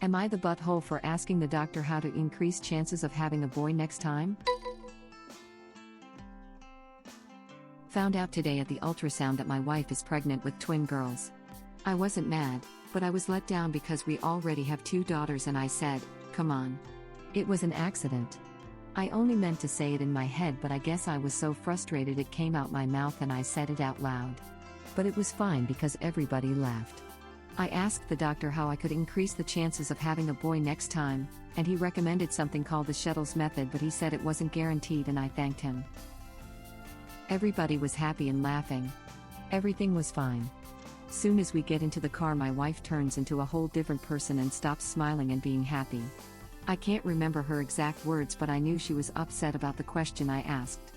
Am I the butthole for asking the doctor how to increase chances of having a boy next time? Found out today at the ultrasound that my wife is pregnant with twin girls. I wasn't mad, but I was let down because we already have 2 daughters and I said, come on. It was an accident. I only meant to say it in my head, but I guess I was so frustrated it came out my mouth and I said it out loud. But it was fine because everybody laughed. I asked the doctor how I could increase the chances of having a boy next time, and he recommended something called the Shettles method, but he said it wasn't guaranteed and I thanked him. Everybody was happy and laughing. Everything was fine. Soon as we get into the car, my wife turns into a whole different person and stops smiling and being happy. I can't remember her exact words, but I knew she was upset about the question I asked.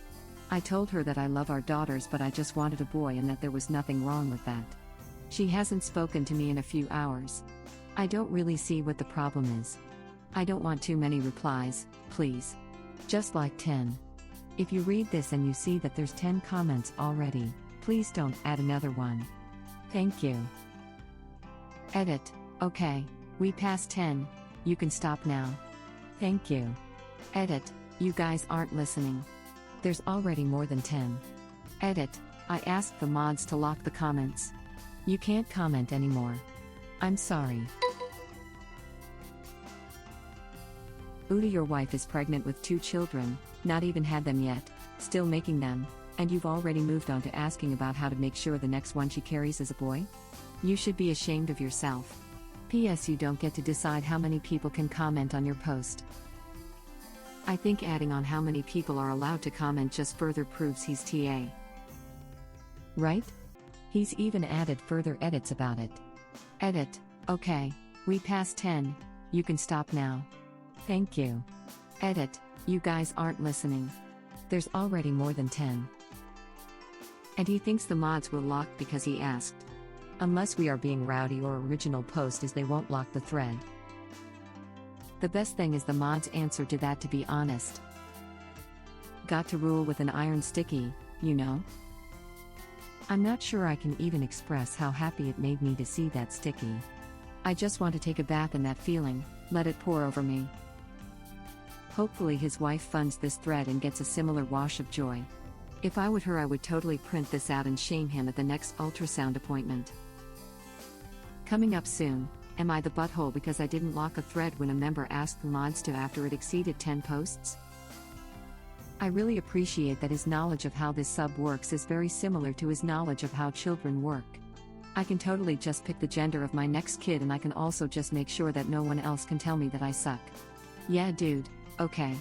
I told her that I love our daughters, but I just wanted a boy and that there was nothing wrong with that. She hasn't spoken to me in a few hours. I don't really see what the problem is. I don't want too many replies, please. Just like 10. If you read this and you see that there's 10 comments already, please don't add another one. Thank you. Edit. Okay, we passed 10. You can stop now. Thank you. Edit. You guys aren't listening. There's already more than 10. Edit. I asked the mods to lock the comments. You can't comment anymore. I'm sorry. Uda, your wife is pregnant with 2 children, not even had them yet, still making them, and you've already moved on to asking about how to make sure the next one she carries is a boy? You should be ashamed of yourself. P.S. You don't get to decide how many people can comment on your post. I think adding on how many people are allowed to comment just further proves he's TA. Right? He's even added further edits about it. Edit. Okay, we passed 10. You can stop now. Thank you. Edit. You guys aren't listening. There's already more than 10. And he thinks the mods will lock because he asked. Unless we are being rowdy, or original post is they won't lock the thread. The best thing is the mods' answer to that, to be honest. Got to rule with an iron sticky, you know? I'm not sure I can even express how happy it made me to see that sticky. I just want to take a bath in that feeling, let it pour over me. Hopefully his wife funds this thread and gets a similar wash of joy. If I were her, I would totally print this out and shame him at the next ultrasound appointment. Coming up soon, am I the butthole because I didn't lock a thread when a member asked the mods to after it exceeded 10 posts? I really appreciate that his knowledge of how this sub works is very similar to his knowledge of how children work. I can totally just pick the gender of my next kid, and I can also just make sure that no one else can tell me that I suck. Yeah dude, okay.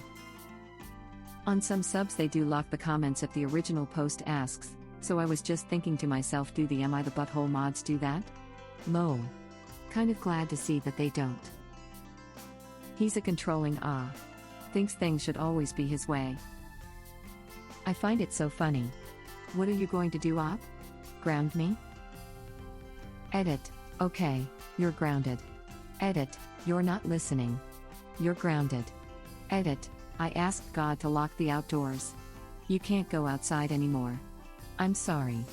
On some subs they do lock the comments if the original post asks, so I was just thinking to myself, do the Am I the Butthole mods do that? Lol. Kind of glad to see that they don't. He's a controlling thinks things should always be his way. I find it so funny. What are you going to do, op? Ground me? Edit. Okay, you're grounded. Edit. You're not listening. You're grounded. Edit. I asked God to lock the outdoors. You can't go outside anymore. I'm sorry.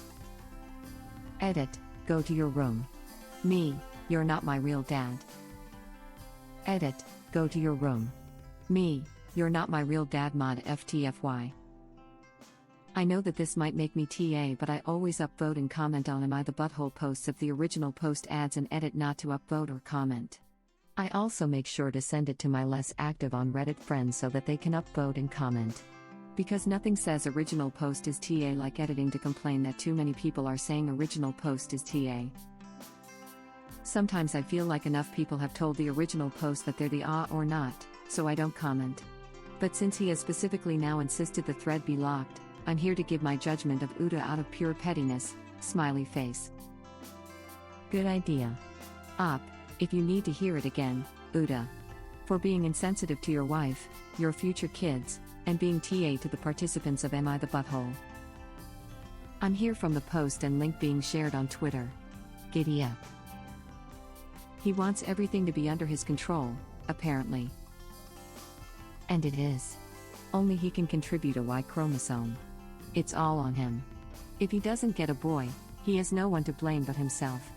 Edit. Go to your room. Me, you're not my real dad. Edit. Go to your room. Me, you're not my real dad, mod FTFY. I know that this might make me TA, but I always upvote and comment on Am I the Butthole posts if the original post adds an edit not to upvote or comment. I also make sure to send it to my less active on Reddit friends so that they can upvote and comment. Because nothing says original post is TA like editing to complain that too many people are saying original post is TA. Sometimes I feel like enough people have told the original post that they're the or not, so I don't comment. But since he has specifically now insisted the thread be locked, I'm here to give my judgment of Uda out of pure pettiness, smiley face. Good idea. Op, if you need to hear it again, Uda. For being insensitive to your wife, your future kids, and being TA to the participants of Am I the Butthole. I'm here from the post and link being shared on Twitter. Giddy up. He wants everything to be under his control, apparently. And it is. Only he can contribute a Y chromosome. It's all on him. If he doesn't get a boy, he has no one to blame but himself.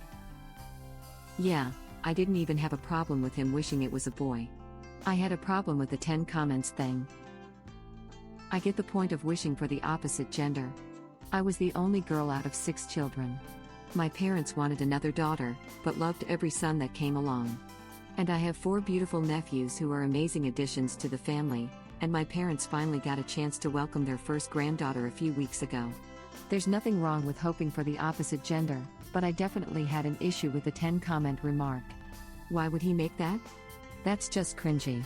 Yeah, I didn't even have a problem with him wishing it was a boy. I had a problem with the 10 comments thing. I get the point of wishing for the opposite gender. I was the only girl out of 6 children. My parents wanted another daughter, but loved every son that came along. And I have 4 beautiful nephews who are amazing additions to the family, and my parents finally got a chance to welcome their first granddaughter a few weeks ago. There's nothing wrong with hoping for the opposite gender, but I definitely had an issue with the 10 comment remark. Why would he make that? That's just cringy.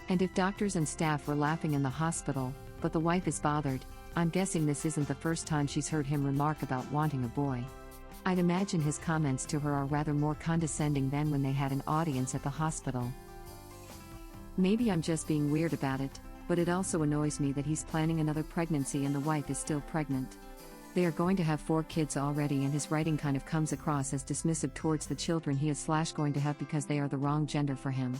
And if doctors and staff were laughing in the hospital, but the wife is bothered, I'm guessing this isn't the first time she's heard him remark about wanting a boy. I'd imagine his comments to her are rather more condescending than when they had an audience at the hospital. Maybe I'm just being weird about it, but it also annoys me that he's planning another pregnancy and the wife is still pregnant. They are going to have 4 kids already, and his writing kind of comes across as dismissive towards the children he is going to have because they are the wrong gender for him.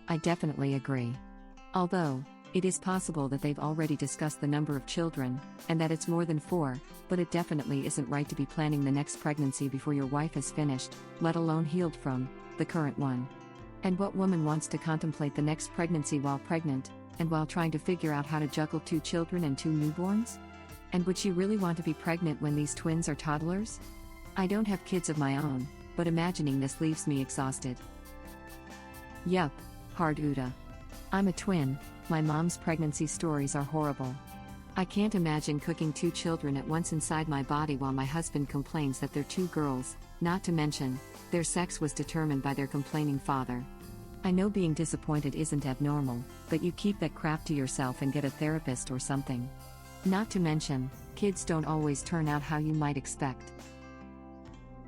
I definitely agree. Although, it is possible that they've already discussed the number of children, and that it's more than 4, but it definitely isn't right to be planning the next pregnancy before your wife is finished, let alone healed from the current one. And what woman wants to contemplate the next pregnancy while pregnant, and while trying to figure out how to juggle 2 children and 2 newborns? And would she really want to be pregnant when these twins are toddlers? I don't have kids of my own, but imagining this leaves me exhausted. Yup, hard Uda. I'm a twin, my mom's pregnancy stories are horrible. I can't imagine cooking 2 children at once inside my body while my husband complains that they're 2 girls, not to mention, their sex was determined by their complaining father. I know being disappointed isn't abnormal, but you keep that crap to yourself and get a therapist or something. Not to mention, kids don't always turn out how you might expect.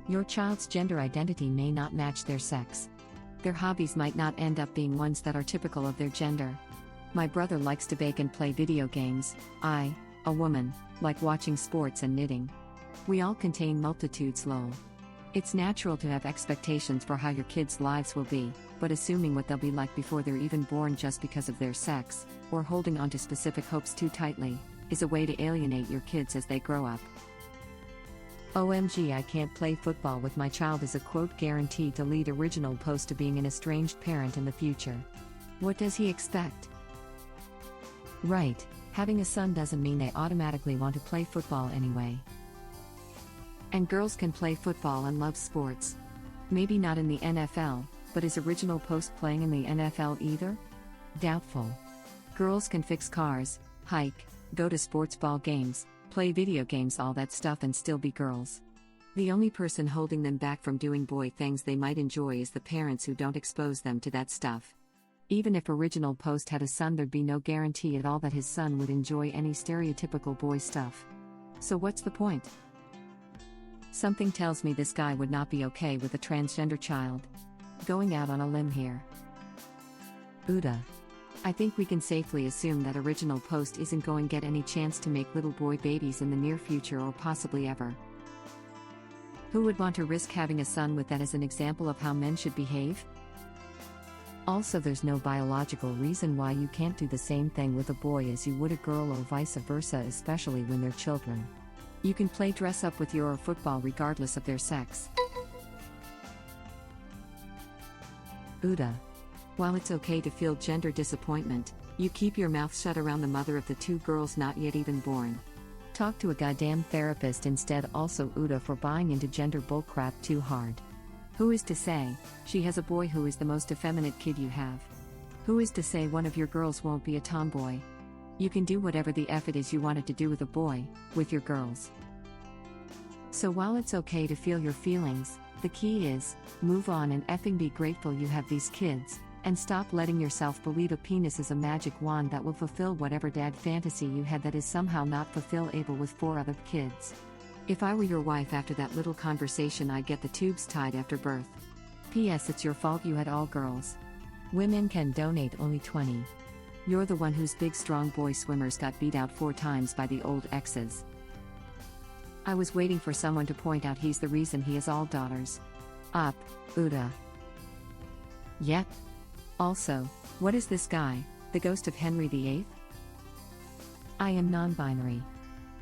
Your child's gender identity may not match their sex. Their hobbies might not end up being ones that are typical of their gender. My brother likes to bake and play video games. I, a woman, like watching sports and knitting. We all contain multitudes, lol. It's natural to have expectations for how your kids' lives will be, but assuming what they'll be like before they're even born just because of their sex, or holding on to specific hopes too tightly, is a way to alienate your kids as they grow up. OMG, I can't play football with my child is a quote guaranteed to lead original post to being an estranged parent in the future. What does he expect? Right, having a son doesn't mean they automatically want to play football anyway. And girls can play football and love sports. Maybe not in the NFL, but is original post playing in the NFL either? Doubtful. Girls can fix cars, hike, go to sports ball games, play video games, all that stuff, and still be girls. The only person holding them back from doing boy things they might enjoy is the parents who don't expose them to that stuff. Even if original post had a son, there'd be no guarantee at all that his son would enjoy any stereotypical boy stuff. So what's the point? Something tells me this guy would not be okay with a transgender child. Going out on a limb here. Uda. I think we can safely assume that original post isn't going to get any chance to make little boy babies in the near future or possibly ever. Who would want to risk having a son with that as an example of how men should behave? Also, there's no biological reason why you can't do the same thing with a boy as you would a girl or vice versa, especially when they're children. You can play dress up with your football regardless of their sex. Uda. While it's okay to feel gender disappointment, you keep your mouth shut around the mother of the 2 girls not yet even born. Talk to a goddamn therapist instead. Also, Uda, for buying into gender bullcrap too hard. Who is to say she has a boy who is the most effeminate kid you have? Who is to say one of your girls won't be a tomboy? You can do whatever the F it is you wanted to do with a boy, with your girls. So while it's okay to feel your feelings, the key is, move on and effing be grateful you have these kids, and stop letting yourself believe a penis is a magic wand that will fulfill whatever dad fantasy you had that is somehow not fulfillable with 4 other kids. If I were your wife after that little conversation, I'd get the tubes tied after birth. P.S. It's your fault you had all girls. Women can donate only 20. You're the one whose big strong boy swimmers got beat out 4 times by the old exes. I was waiting for someone to point out he's the reason he has all daughters. Up, Uda. Yep. Also, what is this guy, the ghost of Henry VIII? I am non-binary.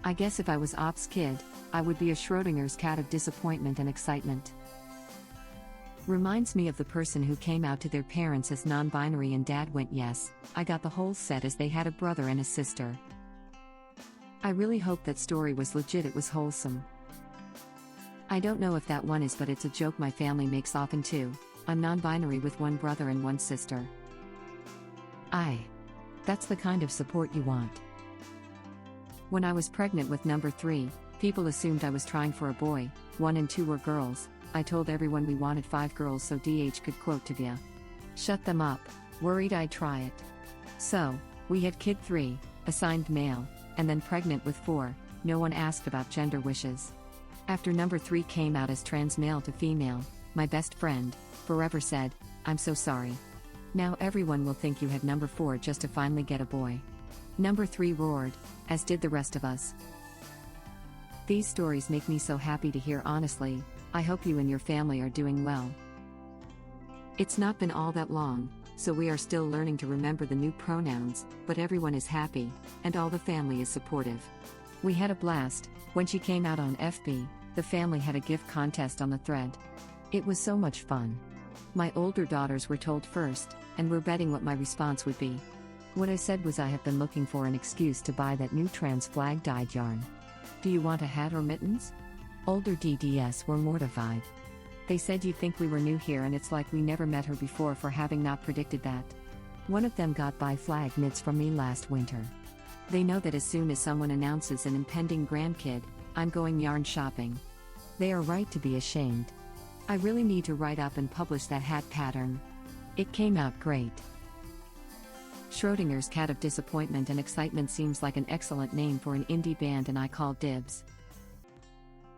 I guess if I was Op's kid, I would be a Schrodinger's cat of disappointment and excitement. Reminds me of the person who came out to their parents as non-binary and dad went yes, I got the whole set as they had a brother and a sister. I really hope that story was legit, it was wholesome. I don't know if that one is, but it's a joke my family makes often too. I'm non-binary with one brother and one sister. That's the kind of support you want. When I was pregnant with number 3, people assumed I was trying for a boy, 1 and 2 were girls. I told everyone we wanted 5 girls so DH could quote to ya. Shut them up, worried I'd try it. So, we had kid 3, assigned male, and then pregnant with 4, no one asked about gender wishes. After number 3 came out as trans male to female, my best friend, forever said, I'm so sorry. Now everyone will think you had number 4 just to finally get a boy. Number 3 roared, as did the rest of us. These stories make me so happy to hear, honestly. I hope you and your family are doing well. It's not been all that long, so we are still learning to remember the new pronouns, but everyone is happy, and all the family is supportive. We had a blast. When she came out on FB, the family had a gift contest on the thread. It was so much fun. My older daughters were told first, and were betting what my response would be. What I said was I have been looking for an excuse to buy that new trans flag dyed yarn. Do you want a hat or mittens? Older DDS were mortified. They said you'd think we were new here and it's like we never met her before for having not predicted that. One of them got buy flag knits from me last winter. They know that as soon as someone announces an impending grandkid, I'm going yarn shopping. They are right to be ashamed. I really need to write up and publish that hat pattern. It came out great. Schrodinger's Cat of Disappointment and Excitement seems like an excellent name for an indie band, and I call dibs.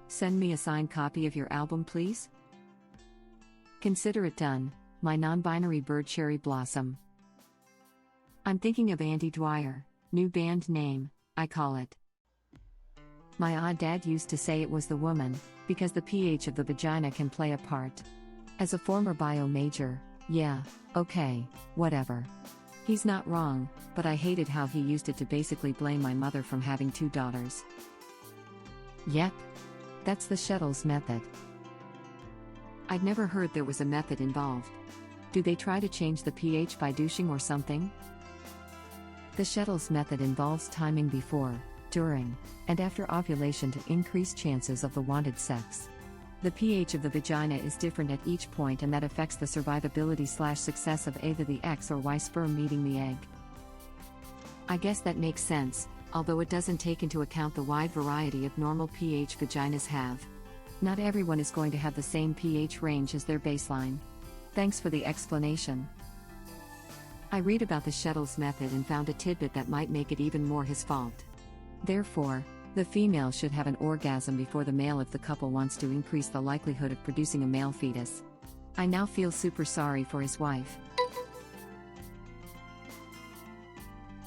Send me a signed copy of your album, please. Consider it done, my non-binary bird cherry blossom. I'm thinking of Andy Dwyer, new band name, I call it. My odd dad used to say it was the woman, because the pH of the vagina can play a part. As a former bio major, yeah, okay, whatever. He's not wrong, but I hated how he used it to basically blame my mother from having 2 daughters. Yep. That's the Shettles method. I'd never heard there was a method involved. Do they try to change the pH by douching or something? The Shettles method involves timing before, during, and after ovulation to increase chances of the wanted sex. The pH of the vagina is different at each point, and that affects the survivability/success of either the X or Y sperm meeting the egg. I guess that makes sense, although it doesn't take into account the wide variety of normal pH vaginas have. Not everyone is going to have the same pH range as their baseline. Thanks for the explanation. I read about the Shettles method and found a tidbit that might make it even more his fault. Therefore, the female should have an orgasm before the male if the couple wants to increase the likelihood of producing a male fetus. I now feel super sorry for his wife.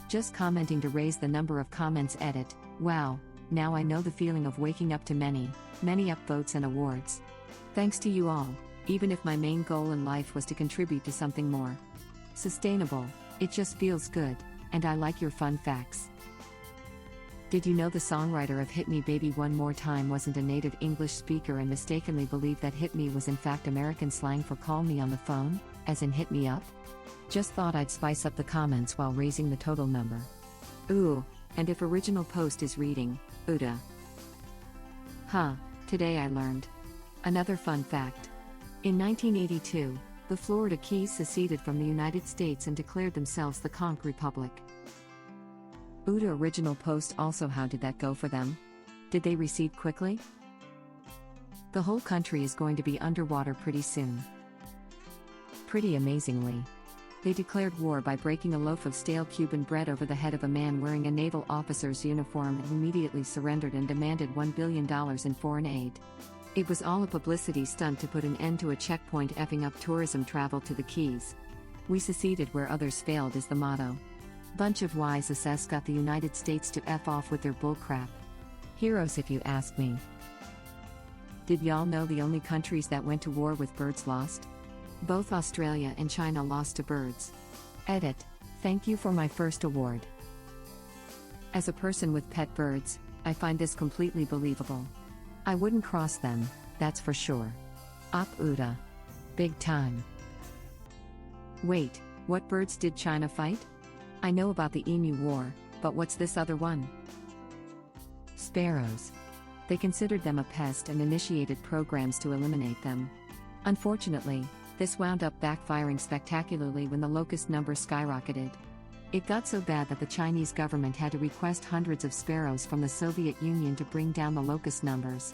Just commenting to raise the number of comments. Edit. Wow, now I know the feeling of waking up to many upvotes and awards. Thanks to you all, even if my main goal in life was to contribute to something more sustainable, it just feels good, and I like your fun facts. Did you know the songwriter of Hit Me Baby One More Time wasn't a native English speaker and mistakenly believed that hit me was in fact American slang for call me on the phone, as in hit me up? Just thought I'd spice up the comments while raising the total number. Ooh, and if original post is reading, Uda. Huh, today I learned another fun fact. In 1982, the Florida Keys seceded from the United States and declared themselves the Conch Republic. Uda original post also. How did that go for them? Did they recede quickly? The whole country is going to be underwater pretty soon. Pretty amazingly. They declared war by breaking a loaf of stale Cuban bread over the head of a man wearing a naval officer's uniform and immediately surrendered and demanded $1 billion in foreign aid. It was all a publicity stunt to put an end to a checkpoint effing up tourism travel to the Keys. We seceded where others failed is the motto. Bunch of wise asses got the United States to F off with their bullcrap. Heroes if you ask me. Did y'all know the only countries that went to war with birds lost? Both Australia and China lost to birds. Edit. Thank you for my first award. As a person with pet birds, I find this completely believable. I wouldn't cross them, that's for sure. Op Uda. Big time. Wait, what birds did China fight? I know about the Emu War, but what's this other one? Sparrows. They considered them a pest and initiated programs to eliminate them. Unfortunately, this wound up backfiring spectacularly when the locust number skyrocketed. It got so bad that the Chinese government had to request hundreds of sparrows from the Soviet Union to bring down the locust numbers.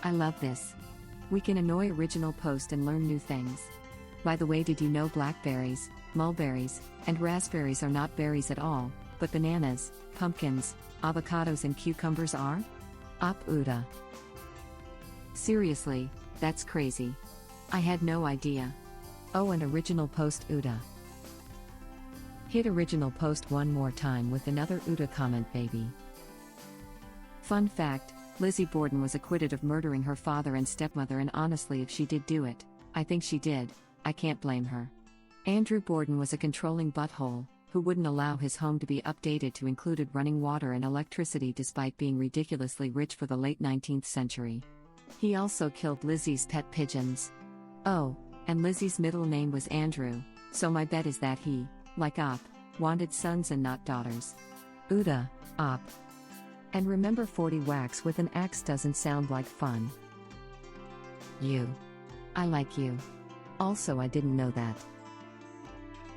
I love this. We can annoy original post and learn new things. By the way, did you know blackberries, mulberries, and raspberries are not berries at all, but bananas, pumpkins, avocados and cucumbers are? AITA. Seriously, that's crazy. I had no idea. Oh, and original post AITA. Hit original post one more time with another AITA comment, baby. Fun fact, Lizzie Borden was acquitted of murdering her father and stepmother, and honestly, if she did do it, I think she did. I can't blame her. Andrew Borden was a controlling butthole, who wouldn't allow his home to be updated to include running water and electricity despite being ridiculously rich for the late 19th century. He also killed Lizzie's pet pigeons. Oh, and Lizzie's middle name was Andrew, so my bet is that he, like Op, wanted sons and not daughters. AITA, Op. And remember, 40 whacks with an axe doesn't sound like fun. You. I like you. Also, I didn't know that.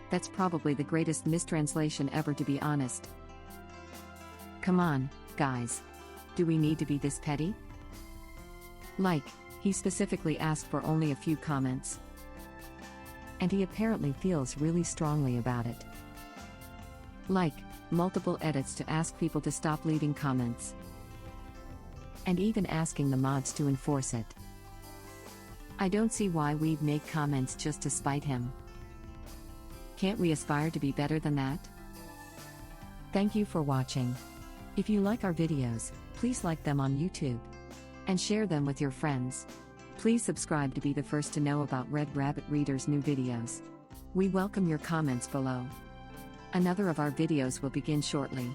That's probably the greatest mistranslation ever, to be honest. Come on, guys. Do we need to be this petty? Like, he specifically asked for only a few comments. And he apparently feels really strongly about it. Like, multiple edits to ask people to stop leaving comments. And even asking the mods to enforce it. I don't see why we'd make comments just to spite him. Can't we aspire to be better than that? Thank you for watching. If you like our videos, please like them on YouTube. And share them with your friends. Please subscribe to be the first to know about Red Rabbit Reader's new videos. We welcome your comments below. Another of our videos will begin shortly.